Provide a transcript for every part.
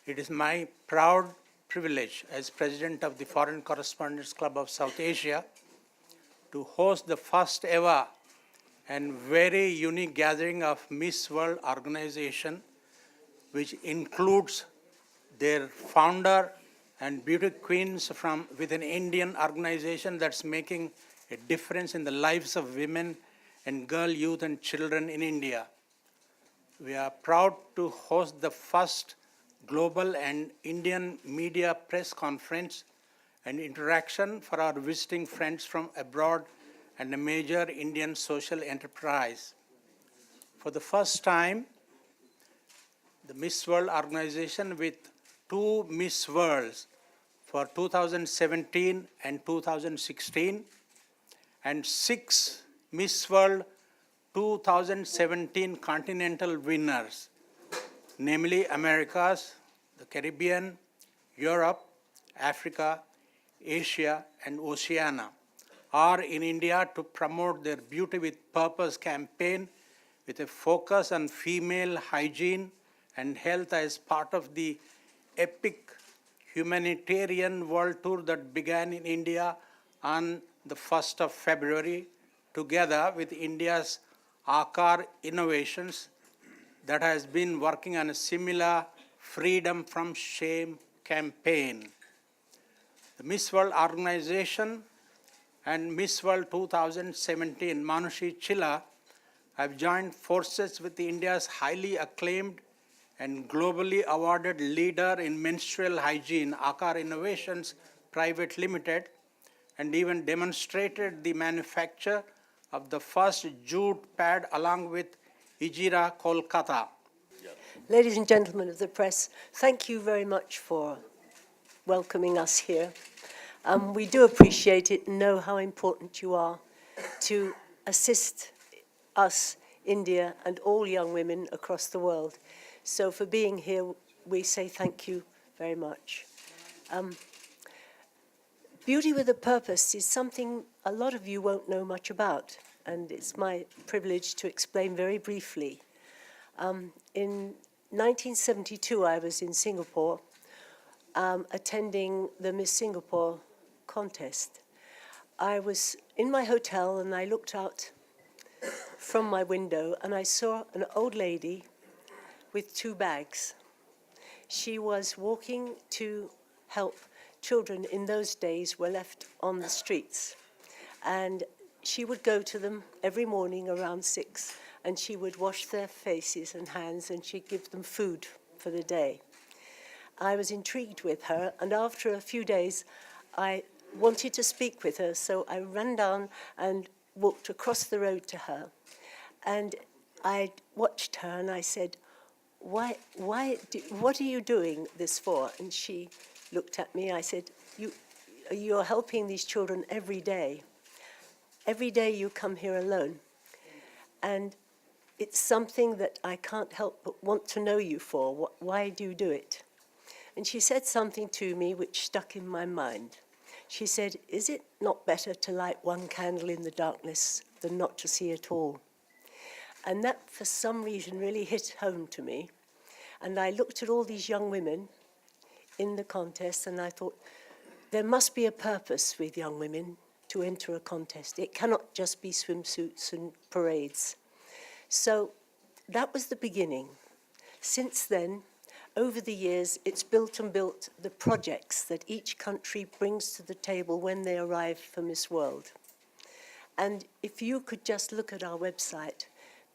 It is my proud privilege as President of the Foreign Correspondents Club of South Asia to host the first ever and very unique gathering of Miss World organization, which includes their founder and beauty queens from within Indian organization that's making a difference in the lives of women and girl, youth and children in India. We are proud to host the first global and Indian media press conference and interaction for our visiting friends from abroad and a major Indian social enterprise. For the first time, the Miss World organization with 2 Miss Worlds for 2017 and 2016 and 6 Miss World 2017 continental winners, namely Americas, the Caribbean, Europe, Africa, Asia, and Oceania, are in India to promote their Beauty with Purpose campaign with a focus on female hygiene and health as part of the epic humanitarian world tour that began in India on the 1st of February, together with India's IQari innovations that has been working on a similar Freedom from Shame campaign. The Miss World organization and Miss World 2017, Manushi Chilla, have joined forces with India's highly acclaimed and globally awarded leader in menstrual hygiene, IQari Innovations Private Limited, and even demonstrated the manufacture of the first jute pad along with Ijira Kolkata. Ladies and gentlemen of the press, thank you very much for welcoming us here. We do appreciate it and know how important you are to assist us, India, and all young women across the world. So for being here, we say thank you very much. Beauty with a Purpose is something a lot of you won't know much about, and it's my privilege to explain very briefly. In 1972, I was in Singapore attending the Miss Singapore contest. I was in my hotel and I looked out from my window and I saw an old lady with 2 bags. She was walking to help children in those days were left on the streets. And she would go to them every morning around 6 and she would wash their faces and hands and she'd give them food for the day. I was intrigued with her, and after a few days I wanted to speak with her, so I ran down and walked across the road to her. And I watched her and I said, what are you doing this for? And she looked at me. I said, you're helping these children every day. Every day you come here alone. And it's something that I can't help but want to know you for. Why do you do it? And she said something to me which stuck in my mind. She said, is it not better to light one candle in the darkness than not to see at all? And that, for some reason, really hit home to me. And I looked at all these young women in the contest, and I thought, there must be a purpose with young women to enter a contest. It cannot just be swimsuits and parades. So that was the beginning. Since then, over the years, it's built and built the projects that each country brings to the table when they arrive for Miss World. And if you could just look at our website,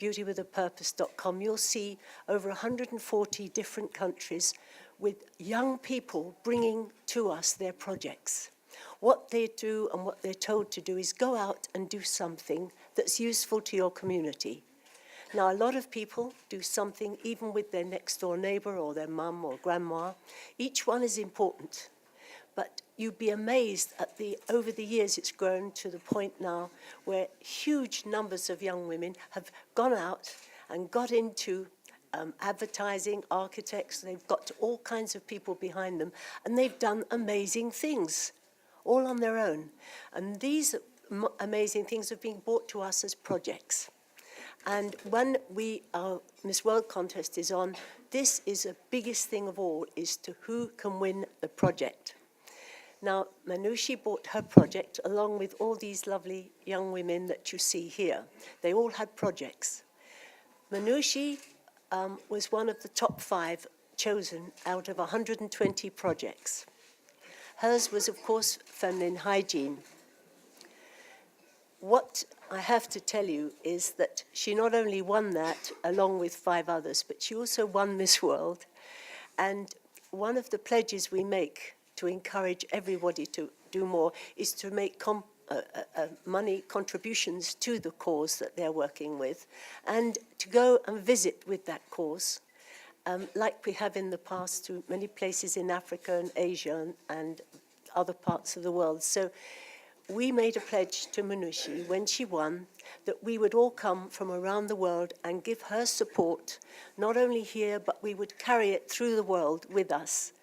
beautywithapurpose.com, you'll see over 140 different countries with young people bringing to us their projects. What they do and what they're told to do is go out and do something that's useful to your community. Now, a lot of people do something even with their next door neighbor or their mum or grandma. Each one is important. But you'd be amazed at over the years it's grown to the point now where huge numbers of young women have gone out and got into advertising, architects. They've got all kinds of people behind them, and they've done amazing things, all on their own. And these amazing things have been brought to us as projects. And when our Miss World contest is on, this is the biggest thing of all, is to who can win the project. Now, Manushi bought her project along with all these lovely young women that you see here. They all had projects. Manushi was one of the top 5 chosen out of 120 projects. Hers was, of course, feminine hygiene. What I have to tell you is that she not only won that along with 5 others, but she also won Miss World. And one of the pledges we make to encourage everybody to do more is to make money contributions to the cause that they're working with, and to go and visit with that cause, like we have in the past to many places in Africa and Asia and other parts of the world. So we made a pledge to Manushi when she won that we would all come from around the world and give her support, not only here, but we would carry it through the world with us.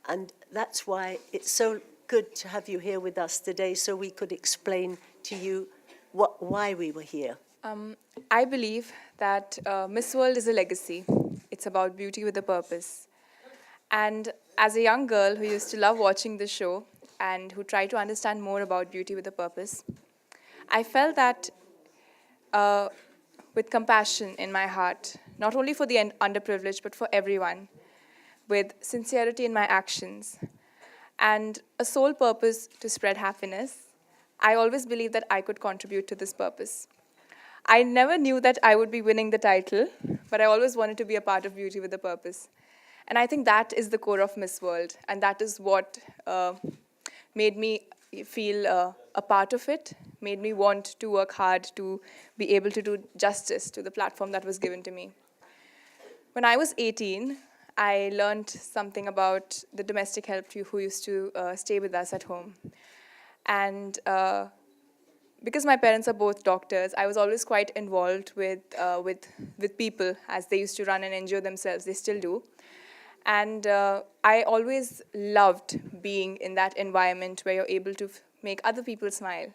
And that's why it's so good to have you here with us today, so we could explain to you why we were here. I believe that Miss World is a legacy. It's about beauty with a purpose. And as a young girl who used to love watching the show and who tried to understand more about beauty with a purpose, I felt that with compassion in my heart, not only for the underprivileged, but for everyone, with sincerity in my actions, and a sole purpose to spread happiness, I always believed that I could contribute to this purpose. I never knew that I would be winning the title, but I always wanted to be a part of beauty with a purpose. And I think that is the core of Miss World, and that is what made me feel a part of it, made me want to work hard to be able to do justice to the platform that was given to me. When I was 18, I learned something about the domestic help who used to stay with us at home. And because my parents are both doctors, I was always quite involved with people as they used to run an NGO themselves. They still do. And I always loved being in that environment where you're able to make other people smile.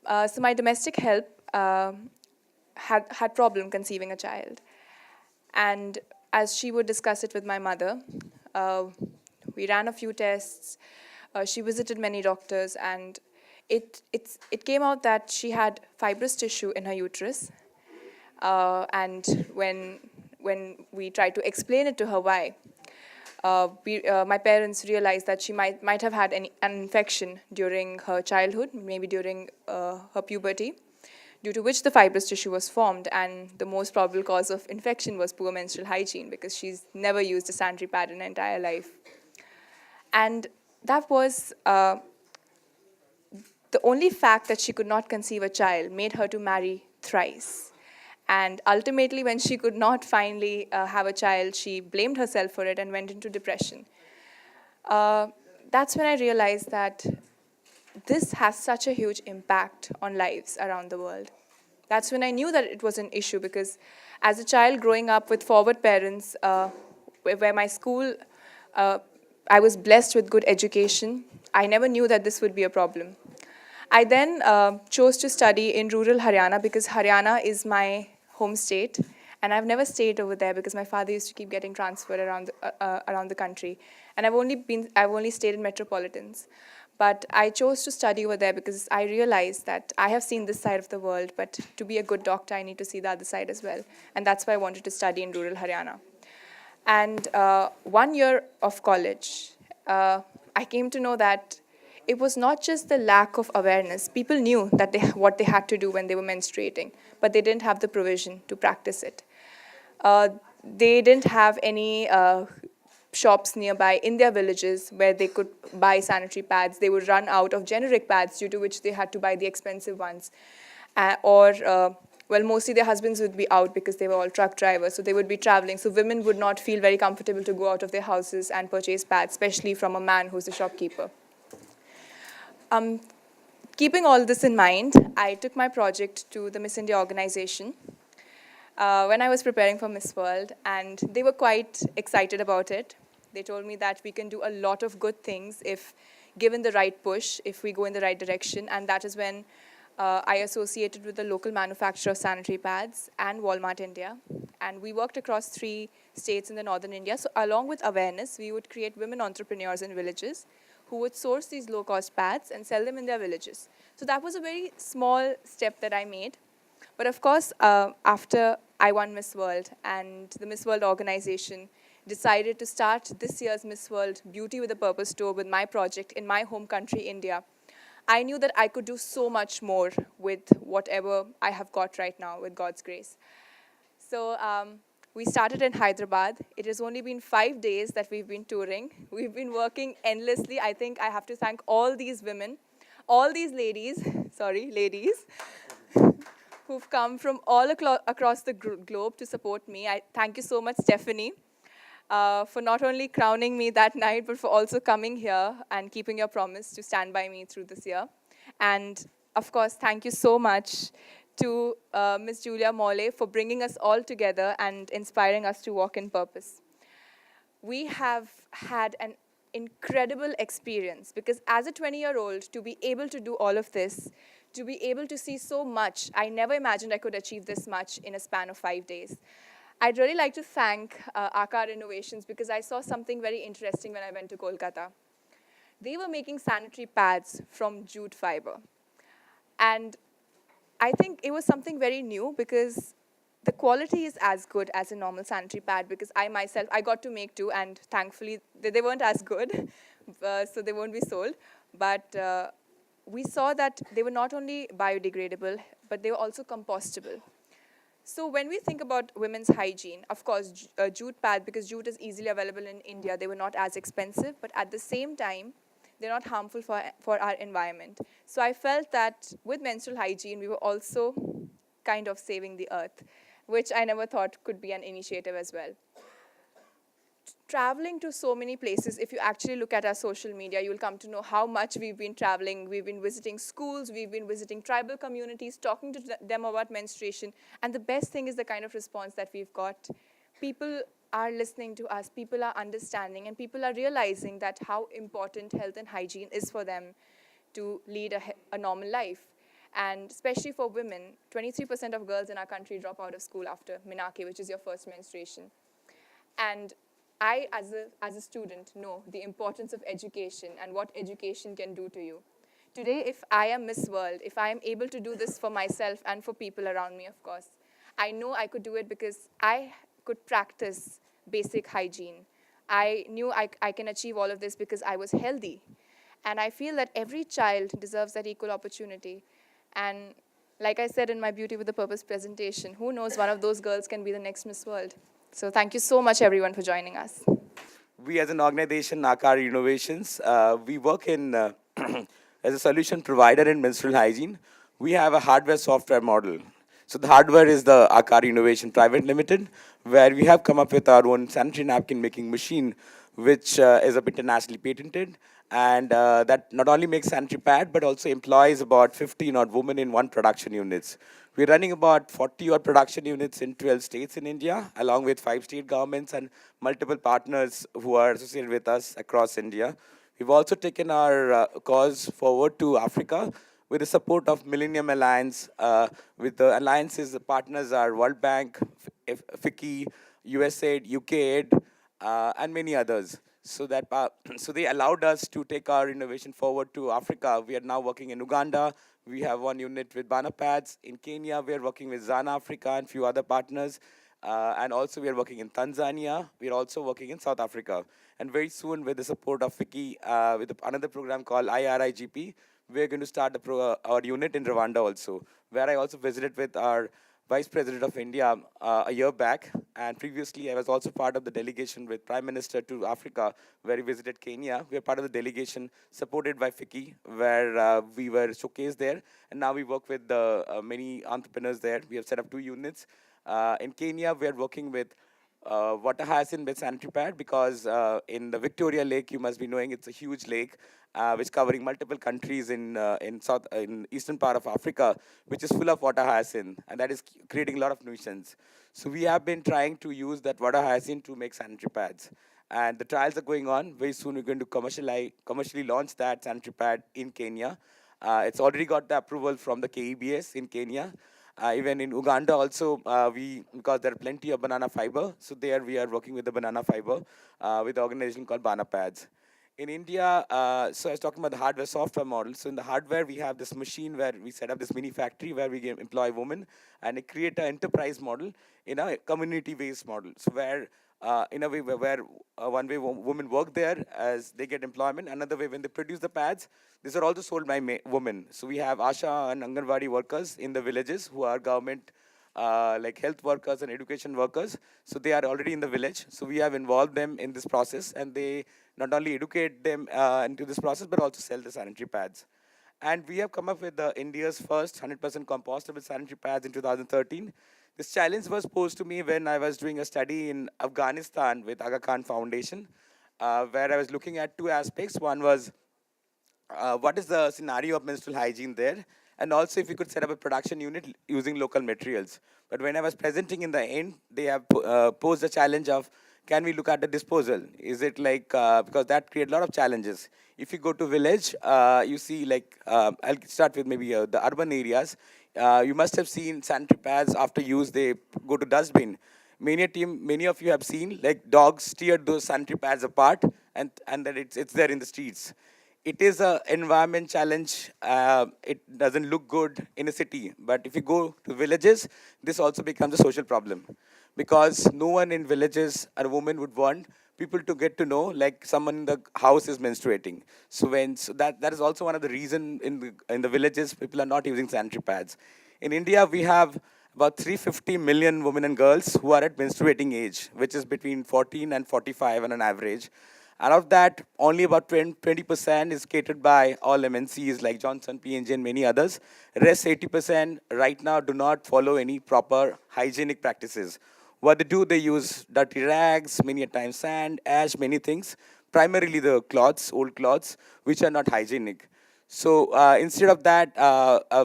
So my domestic help had problem conceiving a child. And as she would discuss it with my mother, we ran a few tests. She visited many doctors, and it came out that she had fibrous tissue in her uterus. And when we tried to explain it to her why, my parents realized that she might have had an infection during her childhood, maybe during her puberty, due to which the fibrous tissue was formed, and the most probable cause of infection was poor menstrual hygiene, because she's never used a sanitary pad in her entire life. And that was the only fact that she could not conceive a child made her to marry thrice. And ultimately, when she could not finally have a child, she blamed herself for it and went into depression. That's when I realized that this has such a huge impact on lives around the world. That's when I knew that it was an issue, because as a child growing up with forward parents, where my school, I was blessed with good education, I never knew that this would be a problem. I then chose to study in rural Haryana, because Haryana is my home state, and I've never stayed over there because my father used to keep getting transferred around the country, and I've only stayed in metropolitans. But I chose to study over there because I realized that I have seen this side of the world, but to be a good doctor, I need to see the other side as well. And that's why I wanted to study in rural Haryana. And 1 year of college, I came to know that it was not just the lack of awareness. People knew that what they had to do when they were menstruating, but they didn't have the provision to practice it. They didn't have any shops nearby in their villages where they could buy sanitary pads. They would run out of generic pads, due to which they had to buy the expensive ones. Well, mostly their husbands would be out because they were all truck drivers, so they would be traveling. So women would not feel very comfortable to go out of their houses and purchase pads, especially from a man who's a shopkeeper. Keeping all this in mind, I took my project to the Miss India organization when I was preparing for Miss World, and they were quite excited about it. They told me that we can do a lot of good things if given the right push, if we go in the right direction, and that is when I associated with the local manufacturer of sanitary pads and Walmart India. And we worked across 3 states in the northern India. So along with awareness, we would create women entrepreneurs in villages who would source these low-cost pads and sell them in their villages. So that was a very small step that I made. But of course, after I won Miss World and the Miss World organization decided to start this year's Miss World Beauty with a Purpose tour with my project in my home country, India, I knew that I could do so much more with whatever I have got right now, with God's grace. So we started in Hyderabad. It has only been 5 days that we've been touring. We've been working endlessly. I think I have to thank all these women, all these ladies, sorry, ladies, who've come from all across the globe to support me. I thank you so much, Stephanie, for not only crowning me that night, but for also coming here and keeping your promise to stand by me through this year. And of course, thank you so much to Ms. Julia Morley for bringing us all together and inspiring us to walk in purpose. We have had an incredible experience because as a 20-year-old, to be able to do all of this, to be able to see so much, I never imagined I could achieve this much in a span of 5 days. I'd really like to thank IQari Innovations because I saw something very interesting when I went to Kolkata. They were making sanitary pads from jute fiber. And I think it was something very new because the quality is as good as a normal sanitary pad because I myself, I got to make 2 and thankfully they weren't as good, so they won't be sold. But we saw that they were not only biodegradable, but they were also compostable. So when we think about women's hygiene, of course, jute pad, because jute is easily available in India, they were not as expensive, but at the same time, they're not harmful for our environment. So I felt that with menstrual hygiene, we were also kind of saving the earth, which I never thought could be an initiative as well. Traveling to so many places, if you actually look at our social media, you'll come to know how much we've been traveling. We've been visiting schools, we've been visiting tribal communities, talking to them about menstruation. And the best thing is the kind of response that we've got. People are listening to us, people are understanding, and people are realizing that how important health and hygiene is for them to lead a normal life. And especially for women, 23% of girls in our country drop out of school after Minake, which is your first menstruation. And I, as a student, know the importance of education and what education can do to you. Today, if I am Miss World, if I am able to do this for myself and for people around me, of course, I know I could do it because I could practice basic hygiene. I knew I can achieve all of this because I was healthy. And I feel that every child deserves that equal opportunity. And like I said in my Beauty with a Purpose presentation, who knows, one of those girls can be the next Miss World. So thank you so much, everyone, for joining us. We as an organization, IQari Innovations, we work in as a solution provider in menstrual hygiene. We have a hardware-software model. So the hardware is the IQari Innovation Private Limited, where we have come up with our own sanitary napkin making machine, which is internationally patented. And that not only makes sanitary pad, but also employs about 15 odd women in one production units. We're running about 40 odd production units in 12 states in India, along with 5 state governments and multiple partners who are associated with us across India. We've also taken our cause forward to Africa with the support of Millennium Alliance. With the alliances, the partners are World Bank, FCC, USAID, UKAID, and many others. So that so they allowed us to take our innovation forward to Africa. We are now working in Uganda. We have one unit with Bana Pads. In Kenya, we are working with Zana Africa and few other partners. And also we are working in Tanzania. We are also working in South Africa. And very soon, with the support of Vicky, with another program called IRIGP, we're going to start our unit in Rwanda also, where I also visited with our Vice President of India a year back. And previously, I was also part of the delegation with Prime Minister to Africa, where he visited Kenya. We are part of the delegation supported by FCC, where we were showcased there. And now we work with many entrepreneurs there. We have set up 2 units. In Kenya, we are working with water hyacinth with sanitary pad because in the Victoria Lake, you must be knowing it's a huge lake which covering multiple countries in eastern part of Africa, which is full of water hyacinth, and that is creating a lot of nuisance. So we have been trying to use that water hyacinth to make sanitary pads. And the trials are going on. Very soon we're going to commercially launch that sanitary pad in Kenya. It's already got the approval from the KEBS in Kenya. Even in Uganda also, because there are plenty of banana fiber, so there we are working with the banana fiber with an organization called Bana Pads. In India, so I was talking about the hardware software model. So in the hardware, we have this machine where we set up this mini factory where we employ women and create an enterprise model in a community-based model. So where, in a way, one way women work there as they get employment, another way when they produce the pads, these are also sold by women. So we have Asha and Anganwadi workers in the villages who are government like health workers and education workers. So they are already in the village. So we have involved them in this process, and they not only educate them into this process, but also sell the sanitary pads. And we have come up with India's first 100% compostable sanitary pads in 2013. This challenge was posed to me when I was doing a study in Afghanistan with Aga Khan Foundation, where I was looking at two aspects. One was what is the scenario of menstrual hygiene there, and also if you could set up a production unit using local materials. But when I was presenting in the end, they have posed a challenge of, can we look at the disposal? Is it like, because that create a lot of challenges. If you go to village, you see like, I'll start with maybe the urban areas. You must have seen sanitary pads after use, they go to dustbin. Many of you have seen like dogs tear those sanitary pads apart, and then it's there in the streets. It is an environment challenge. It doesn't look good in a city, but if you go to villages, this also becomes a social problem, because no one in villages, a woman would want people to get to know like someone in the house is menstruating. So that is also one of the reason in the villages people are not using sanitary pads. In India, we have about 350 million women and girls who are at menstruating age, which is between 14 and 45 on an average. Out of that, only about 20% is catered by all MNCs like Johnson, P&G, and many others. Rest 80% right now do not follow any proper hygienic practices. What they do, they use dirty rags, many a time sand, ash, many things. Primarily the cloths, old cloths, which are not hygienic. So instead of that,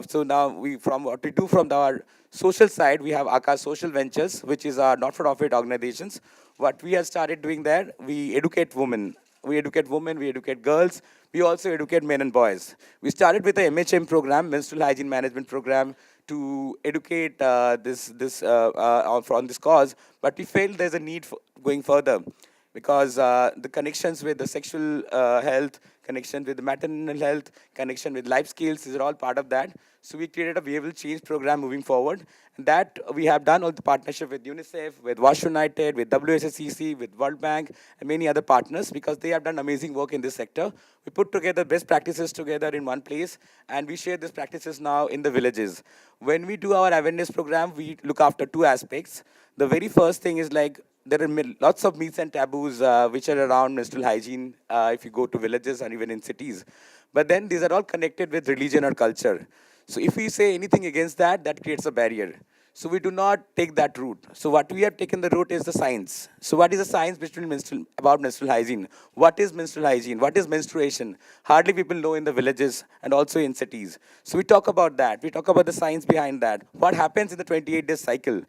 so now from what we do from our social side, we have Akash Social Ventures, which is our not-for-profit organizations. What we have started doing there, we educate women. We educate girls. We also educate men and boys. We started with the MHM program, Menstrual Hygiene Management Program, to educate on this cause, but we felt there's a need for going further, because the connections with the sexual health, connection with the maternal health, connection with life skills, these are all part of that. So we created a behavioral change program moving forward. And that we have done all the partnership with UNICEF, with Wash United, with WSSCC, with World Bank, and many other partners, because they have done amazing work in this sector. We put together best practices together in one place, and we share these practices now in the villages. When we do our awareness program, we look after two aspects. The very first thing is like, there are lots of myths and taboos which are around menstrual hygiene if you go to villages and even in cities. But then these are all connected with religion or culture. So if we say anything against that, that creates a barrier. So we do not take that route. So what we have taken the route is the science. So what is the science about menstrual hygiene? What is menstrual hygiene? What is menstruation? Hardly people know in the villages and also in cities. So we talk about that. We talk about the science behind that. What happens in the 28-day cycle?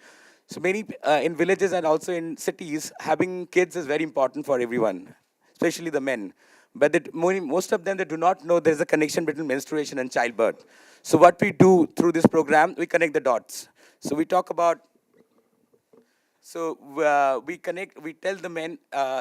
So many in villages and also in cities, having kids is very important for everyone, especially the men. But most of them, they do not know there's a connection between menstruation and childbirth. So what we do through this program, we connect the dots. So we talk about, we tell the men,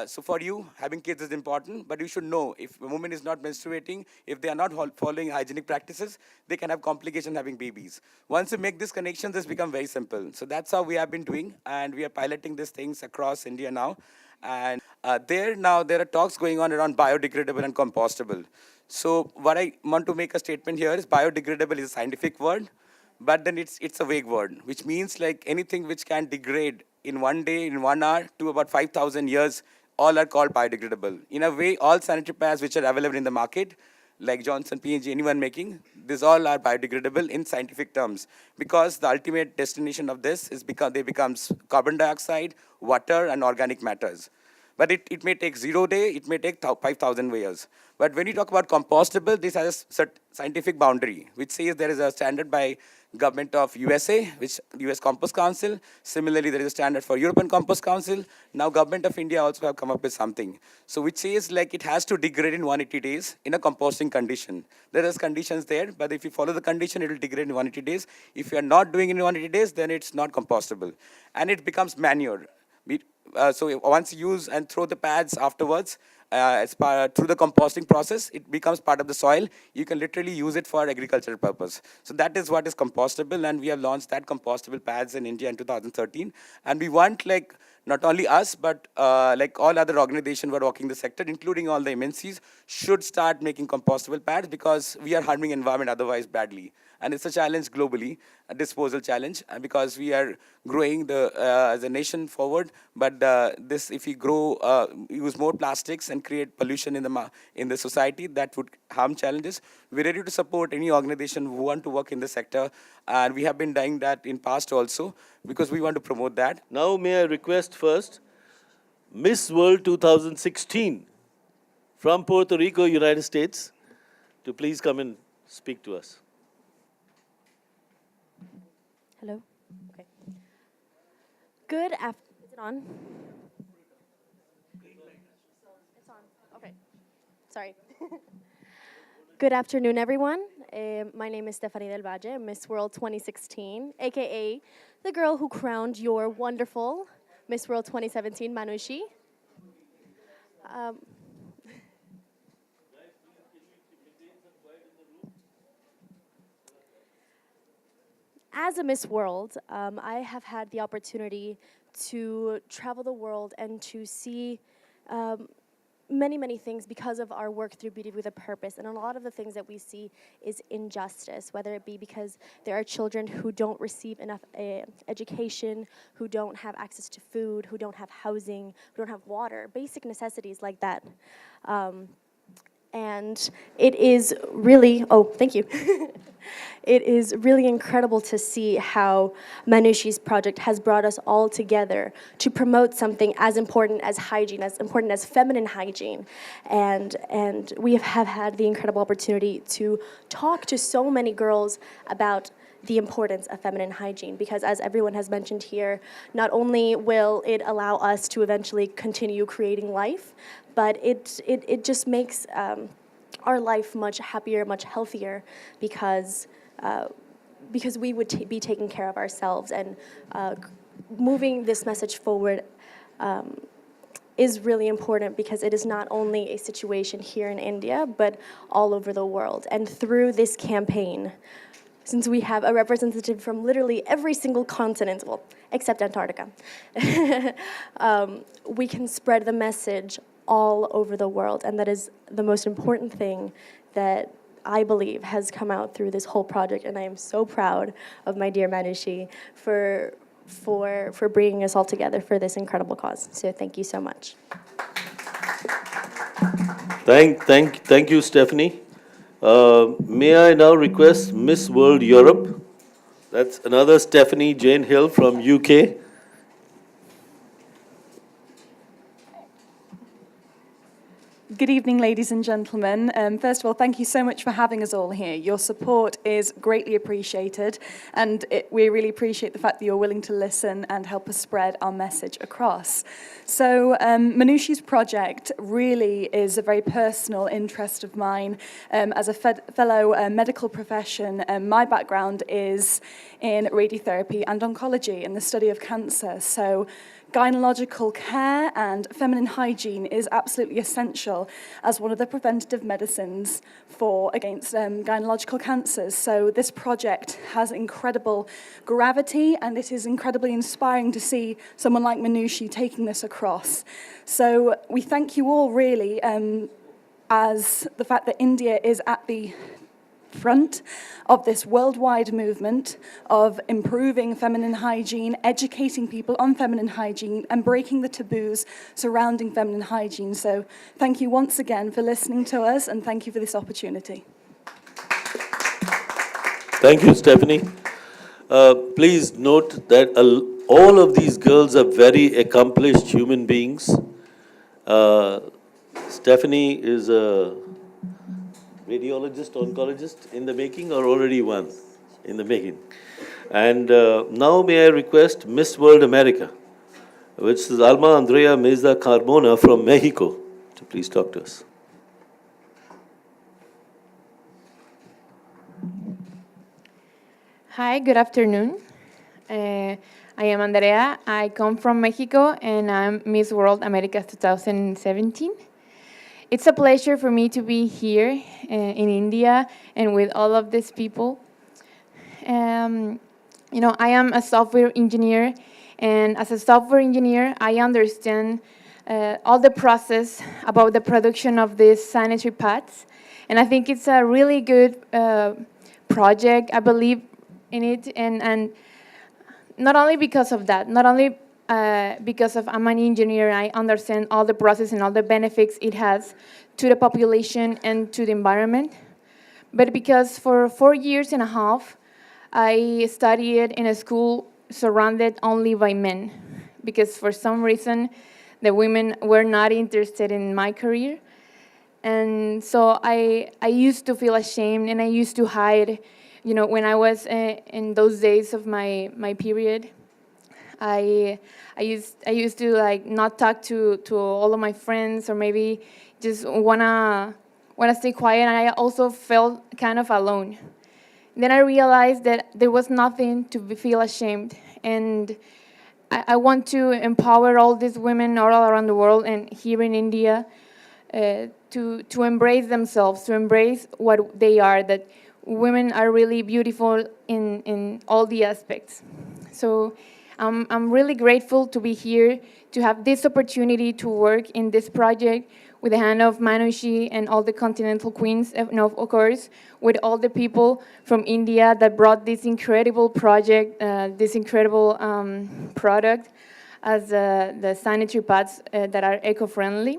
so for you, having kids is important, but you should know if a woman is not menstruating, if they are not following hygienic practices, they can have complications having babies. Once you make these connections, this becomes very simple. So that's how we have been doing, and we are piloting these things across India now. And there are talks going on around biodegradable and compostable. So what I want to make a statement here is biodegradable is a scientific word, but then it's a vague word, which means like anything which can degrade in 1 day, in 1 hour, to about 5,000 years, all are called biodegradable. In a way, all sanitary pads which are available in the market, like Johnson, P&G, anyone making, these all are biodegradable in scientific terms, because the ultimate destination of this is they becomes carbon dioxide, water, and organic matters. But it may take 0 day, it may take 5,000 years. But when you talk about compostable, this has a scientific boundary, which says there is a standard by government of USA, which US Compost Council. Similarly, there is a standard for European Compost Council. Now government of India also have come up with something. So which says like it has to degrade in 180 days in a composting condition. There is conditions there, but if you follow the condition, it will degrade in 180 days. If you are not doing it in 180 days, then it's not compostable. And it becomes manure. So once you use and throw the pads afterwards, through the composting process, it becomes part of the soil. You can literally use it for agricultural purpose. So that is what is compostable, and we have launched that compostable pads in India in 2013. And we want like not only us, but like all other organizations who are working the sector, including all the MNCs, should start making compostable pads because we are harming environment otherwise badly. And it's a challenge globally, a disposal challenge, because we are growing as a nation forward. But if we use more plastics and create pollution in the society, that would harm challenges. We're ready to support any organization who want to work in the sector, and we have been doing that in past also because we want to promote that. Now may I request first Miss World 2016 from Puerto Rico, United States, to please come and speak to us. Hello. Okay. Good afternoon. Is it on? It's on. Okay. Sorry. Good afternoon, everyone. My name is Stephanie Del Valle, Miss World 2016, aka the girl who crowned your wonderful Miss World 2017, Manushi. As a Miss World, I have had the opportunity to travel the world and to see many, many things because of our work through Beauty with a Purpose. And a lot of the things that we see is injustice, whether it be because there are children who don't receive enough education, who don't have access to food, who don't have housing, who don't have water, basic necessities like that. And it is really, thank you. It is really incredible to see how Manushi's project has brought us all together to promote something as important as hygiene, as important as feminine hygiene. And we have had the incredible opportunity to talk to so many girls about the importance of feminine hygiene, because as everyone has mentioned here, not only will it allow us to eventually continue creating life, but it just makes our life much happier, much healthier, because we would be taking care of ourselves. And moving this message forward is really important, because it is not only a situation here in India, but all over the world. And through this campaign, since we have a representative from literally every single continent, well, except Antarctica, we can spread the message all over the world. And that is the most important thing that I believe has come out through this whole project. And I am so proud of my dear Manushi for bringing us all together for this incredible cause. So thank you so much. Thank you, Stephanie. May I now request Miss World Europe? That's another Stephanie Jane Hill from UK. Good evening, ladies and gentlemen. First of all, thank you so much for having us all here. Your support is greatly appreciated, and we really appreciate the fact that you're willing to listen and help us spread our message across. So Manushi's project really is a very personal interest of mine. As a fellow medical profession, my background is in radiotherapy and oncology and the study of cancer. So gynecological care and feminine hygiene is absolutely essential as one of the preventative medicines against gynecological cancers. So this project has incredible gravity, and it is incredibly inspiring to see someone like Manushi taking this across. So we thank you all really as the fact that India is at the front of this worldwide movement of improving feminine hygiene, educating people on feminine hygiene, and breaking the taboos surrounding feminine hygiene. So thank you once again for listening to us, and thank you for this opportunity. Thank you, Stephanie. Please note that all of these girls are very accomplished human beings, Uh, Stephanie is a radiologist, oncologist in the making, or already one in the making. And now may I request Miss World America, which is Alma Andrea Meza Carmona from Mexico, to please talk to us. Hi, good afternoon. I am Andrea. I come from Mexico, and I'm Miss World America 2017. It's a pleasure for me to be here in India and with all of these people. I am a software engineer, and as a software engineer, I understand all the process about the production of these sanitary pads. And I think it's a really good project. I believe in it, and not only because of that, not only because of I'm an engineer, I understand all the process and all the benefits it has to the population and to the environment, but because for 4 years and a half, I studied in a school surrounded only by men, because for some reason, the women were not interested in my career. And so I used to feel ashamed, and I used to hide. When I was in those days of my period, I used to like not talk to all of my friends, or maybe just wanna stay quiet. And I also felt kind of alone. Then I realized that there was nothing to feel ashamed, and I want to empower all these women all around the world and here in India to embrace themselves, to embrace what they are, that women are really beautiful in all the aspects. So I'm really grateful to be here, to have this opportunity to work in this project with the hand of Manushi and all the Continental Queens, and of course, with all the people from India that brought this incredible project, this incredible product as the sanitary pads that are eco-friendly.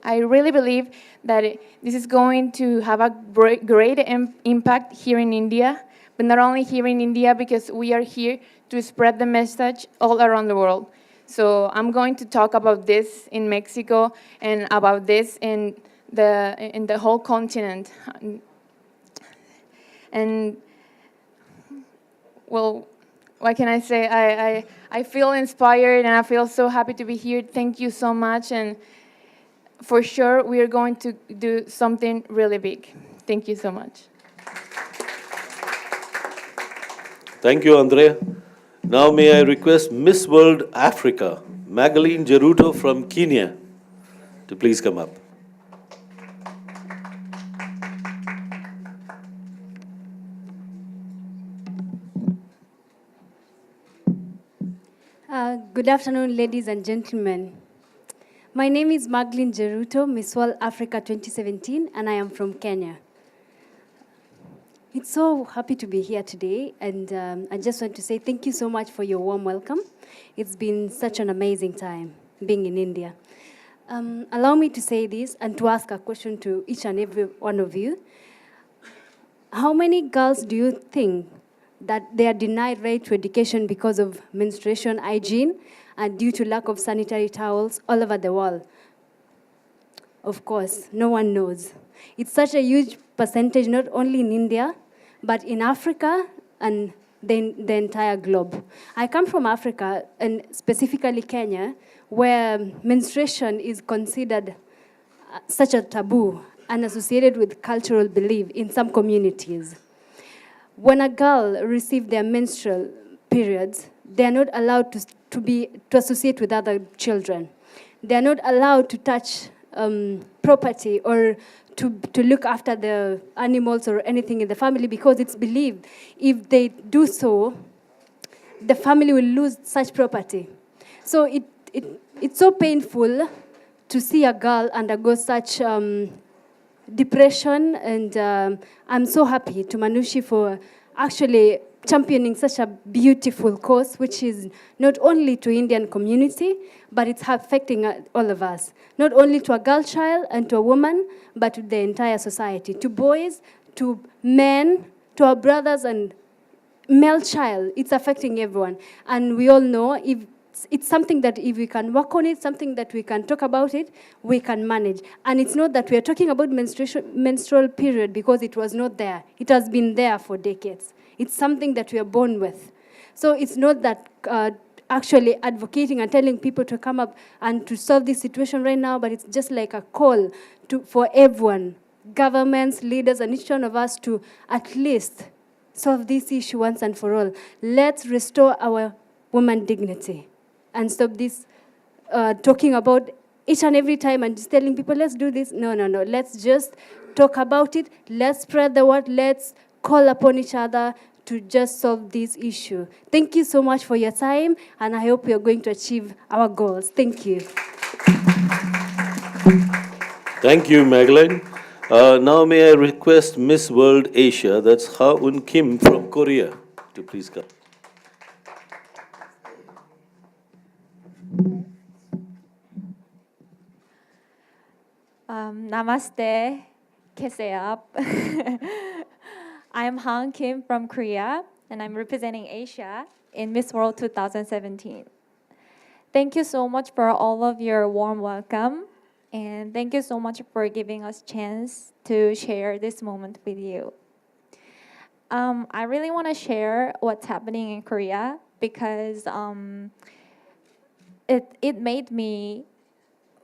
I really believe that this is going to have a great impact here in India, but not only here in India, because we are here to spread the message all around the world. So I'm going to talk about this in Mexico and about this in the whole continent. And well, what can I say? I feel inspired, and I feel so happy to be here. Thank you so much, and for sure we are going to do something really big. Thank you so much. Thank you, Andrea. Now may I request Miss World Africa, Magaline Jeruto from Kenya, to please come up. Good afternoon, ladies and gentlemen. My name is Magaline Jeruto, Miss World Africa 2017, and I am from Kenya. It's so happy to be here today, and I just want to say thank you so much for your warm welcome. It's been such an amazing time being in India. Allow me to say this and to ask a question to each and every one of you. How many girls do you think that they are denied right to education because of menstruation hygiene and due to lack of sanitary towels all over the world? Of course, no one knows. It's such a huge percentage, not only in India, but in Africa and the entire globe. I come from Africa, and specifically Kenya, where menstruation is considered such a taboo and associated with cultural belief in some communities. When a girl receives their menstrual periods, they are not allowed to associate with other children. They are not allowed to touch property or to look after the animals or anything in the family, because it's believed if they do so, the family will lose such property. So it's so painful to see a girl undergo such depression, and I'm so happy to Manushi for actually championing such a beautiful cause, which is not only to Indian community, but it's affecting all of us. Not only to a girl child and to a woman, but to the entire society, to boys, to men, to our brothers and male child. It's affecting everyone. And we all know if it's something that if we can work on it, something that we can talk about it, we can manage. And it's not that we are talking about menstrual period because it was not there. It has been there for decades. It's something that we are born with. So it's not that actually advocating and telling people to come up and to solve this situation right now, but it's just like a call for everyone, governments, leaders, and each one of us to at least solve this issue once and for all. Let's restore our woman dignity and stop this talking about each and every time and just telling people, let's do this. No. Let's just talk about it. Let's spread the word. Let's call upon each other to just solve this issue. Thank you so much for your time, and I hope we are going to achieve our goals. Thank you. Thank you, Magdalene. Now may I request Miss World Asia, that's Ha Un Kim from Korea, to please come. Namaste, Keseap. I'm Han Kim from Korea, and I'm representing Asia in Miss World 2017. Thank you so much for all of your warm welcome, and thank you so much for giving us a chance to share this moment with you. I really want to share what's happening in Korea because it made me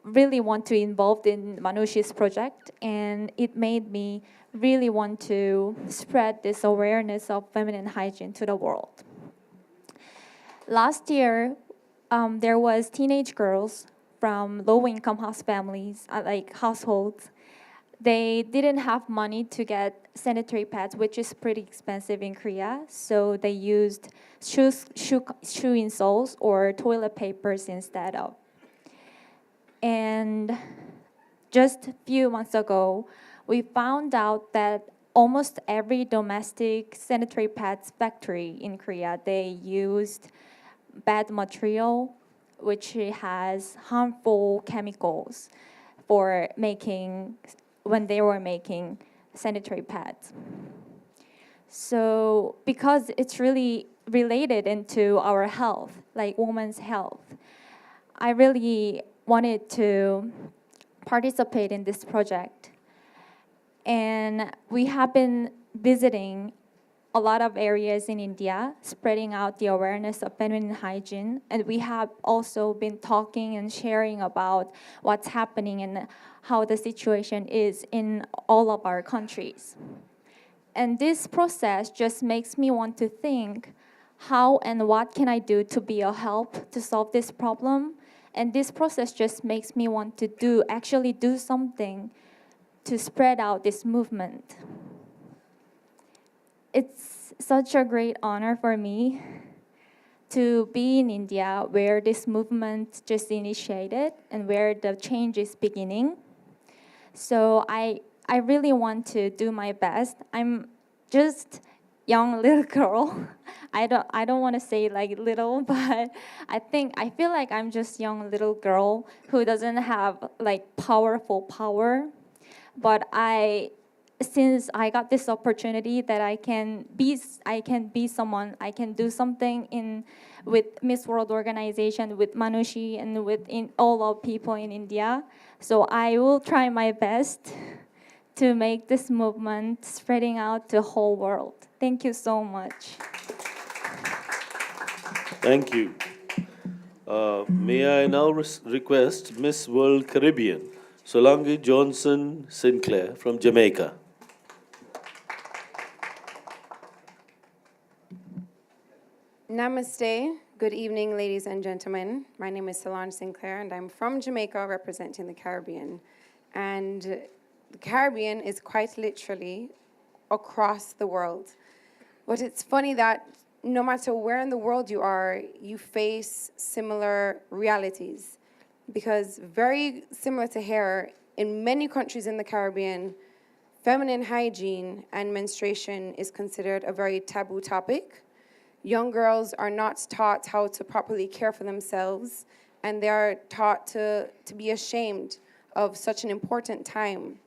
really want to involved in Manushi's project, and it made me really want to spread this awareness of feminine hygiene to the world. Last year, there was teenage girls from low-income house families, like households. They didn't have money to get sanitary pads, which is pretty expensive in Korea, so they used shoe insoles or toilet papers instead of. And just a few months ago, we found out that almost every domestic sanitary pads factory in Korea, they used bad material, which has harmful chemicals for making, when they were making sanitary pads. So because it's really related into our health, like women's health, I really wanted to participate in this project. And we have been visiting a lot of areas in India, spreading out the awareness of feminine hygiene. And we have also been talking and sharing about what's happening and how the situation is in all of our countries. And this process just makes me want to think, how and what can I do to be a help to solve this problem? And this process just makes me want to actually do something to spread out this movement. It's such a great honor for me to be in India where this movement just initiated and where the change is beginning. So I really want to do my best. I'm just young little girl. I don't want to say like little, but I feel like I'm just young little girl who doesn't have like powerful power. But since I got this opportunity that I can be someone, I can do something with Miss World organization, with Manushi, and with all of people in India. So I will try my best to make this movement spreading out to the whole world. Thank you so much. Thank you. May I now request Miss World Caribbean, Solange Johnson Sinclair from Jamaica. Namaste. Good evening, ladies and gentlemen. My name is Solange Sinclair, and I'm from Jamaica, representing the Caribbean. And the Caribbean is quite literally across the world. But it's funny that no matter where in the world you are, you face similar realities. Because very similar to here, in many countries in the Caribbean, feminine hygiene and menstruation is considered a very taboo topic. Young girls are not taught how to properly care for themselves, and they are taught to be ashamed of such an important time,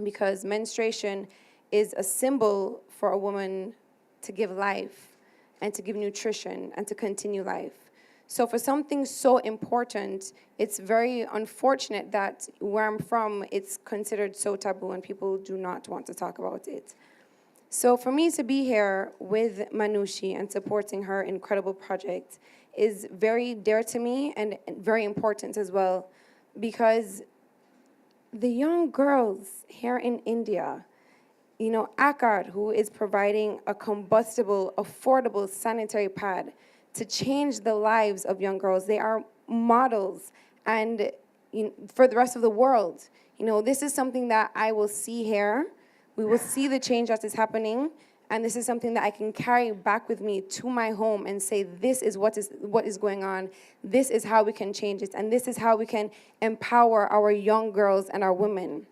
because menstruation is a symbol for a woman to give life and to give nutrition and to continue life. So for something so important, it's very unfortunate that where I'm from, it's considered so taboo and people do not want to talk about it. So for me to be here with Manushi and supporting her incredible project is very dear to me and very important as well, because the young girls here in India, you know, IQari, who is providing a combustible, affordable sanitary pad to change the lives of young girls. They are models and for the rest of the world. You know, this is something that I will see here. We will see the change that is happening, and this is something that I can carry back with me to my home and say, this is what is going on. This is how we can change it, and this is how we can empower our young girls and our women.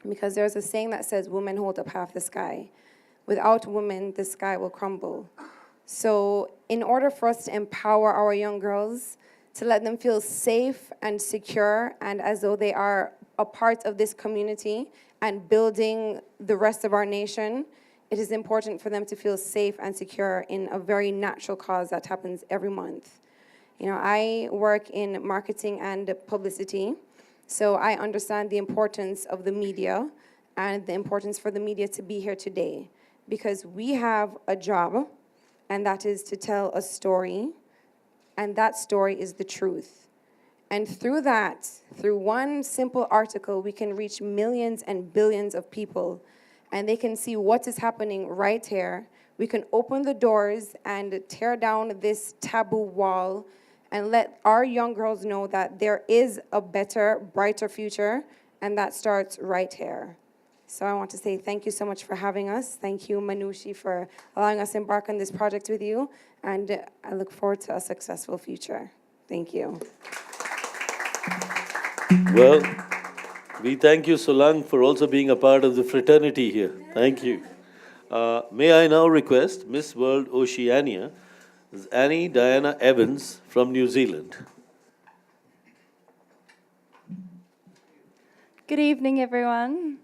Because there's a saying that says, women hold up half the sky. Without women, the sky will crumble. So in order for us to empower our young girls, to let them feel safe and secure and as though they are a part of this community and building the rest of our nation, it is important for them to feel safe and secure in a very natural cause that happens every month. You know, I work in marketing and publicity, so I understand the importance of the media and the importance for the media to be here today, because we have a job, and that is to tell a story, and that story is the truth. And through that, through one simple article, we can reach millions and billions of people, and they can see what is happening right here. We can open the doors and tear down this taboo wall and let our young girls know that there is a better, brighter future, and that starts right here. So I want to say thank you so much for having us. Thank you, Manushi, for allowing us to embark on this project with you, and I look forward to a successful future. Thank you. Well, we thank you, Solang, for also being a part of the fraternity here. Thank you. May I now request Miss World Oceania, Annie Diana Evans from New Zealand. Good evening, everyone.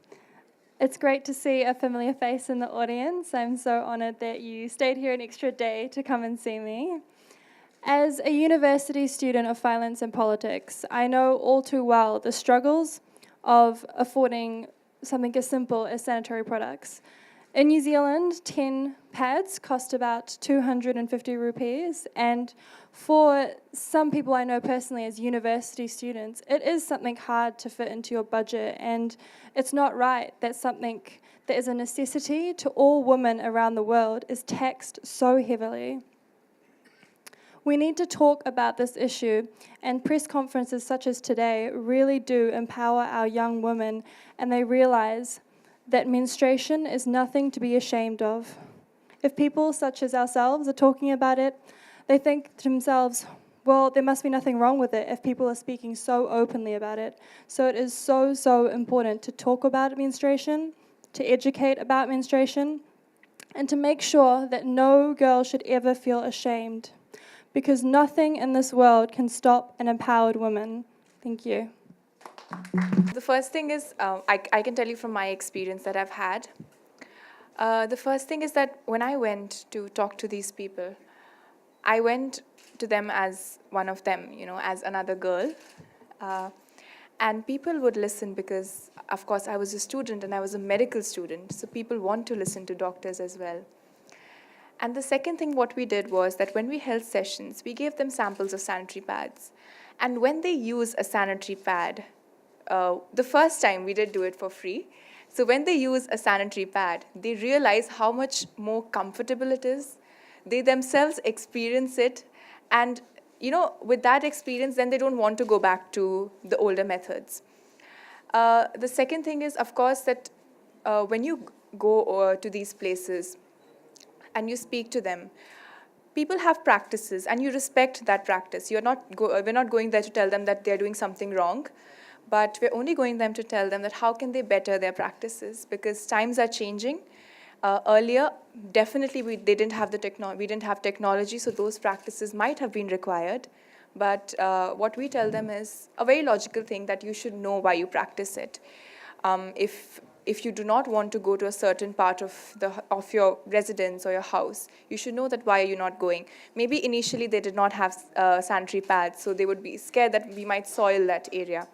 It's great to see a familiar face in the audience. I'm so honoured that you stayed here an extra day to come and see me. As a university student of finance and politics, I know all too well the struggles of affording something as simple as sanitary products. In New Zealand, 10 pads cost about 250 rupees, and for some people I know personally as university students, it is something hard to fit into your budget, and it's not right that something that is a necessity to all women around the world is taxed so heavily. We need to talk about this issue, and press conferences such as today really do empower our young women, and they realize that menstruation is nothing to be ashamed of. If people such as ourselves are talking about it, they think to themselves, well, there must be nothing wrong with it if people are speaking so openly about it. So it is so, so important to talk about menstruation, to educate about menstruation, and to make sure that no girl should ever feel ashamed, because nothing in this world can stop an empowered woman. Thank you. The first thing is, I can tell you from my experience that I've had. The first thing is that when I went to talk to these people, I went to them as one of them, you know, as another girl. And people would listen because, of course, I was a student and I was a medical student, so people want to listen to doctors as well. And the second thing what we did was that when we held sessions, we gave them samples of sanitary pads. And when they use a sanitary pad, the first time we did do it for free. So when they use a sanitary pad, they realize how much more comfortable it is. They themselves experience it. And, you know, with that experience, then they don't want to go back to the older methods. The second thing is, of course, that when you go to these places and you speak to them, people have practices and you respect that practice. We're not going there to tell them that they're doing something wrong, but we're only going them to tell them that how can they better their practices, because times are changing. Earlier, definitely we didn't have technology, so those practices might have been required. But what we tell them is a very logical thing, that you should know why you practice it. if you do not want to go to a certain part of your residence or your house, you should know that why are you not going. Maybe initially they did not have sanitary pads, so they would be scared that we might soil that area.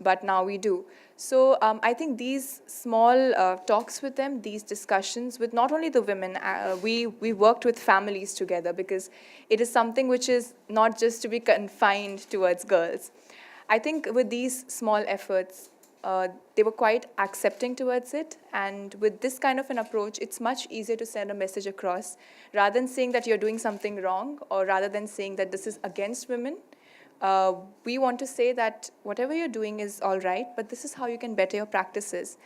But now we do. So I think these small talks with them, these discussions with not only the women, we worked with families together, because it is something which is not just to be confined towards girls. I think with these small efforts, they were quite accepting towards it. And with this kind of an approach, it's much easier to send a message across, rather than saying that you're doing something wrong, or rather than saying that this is against women. We want to say that whatever you're doing is all right, but this is how you can better your practices.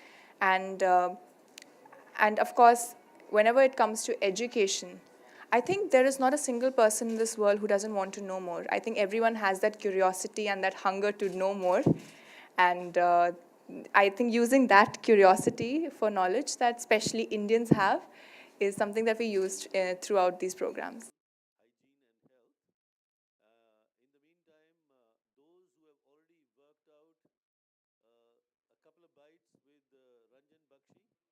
And of course, whenever it comes to education, I think there is not a single person in this world who doesn't want to know more. I think everyone has that curiosity and that hunger to know more. And I think using that curiosity for knowledge that especially Indians have is something that we used throughout these programs. In the meantime, those who have already worked out a couple of bites with Ranjan Bakshi.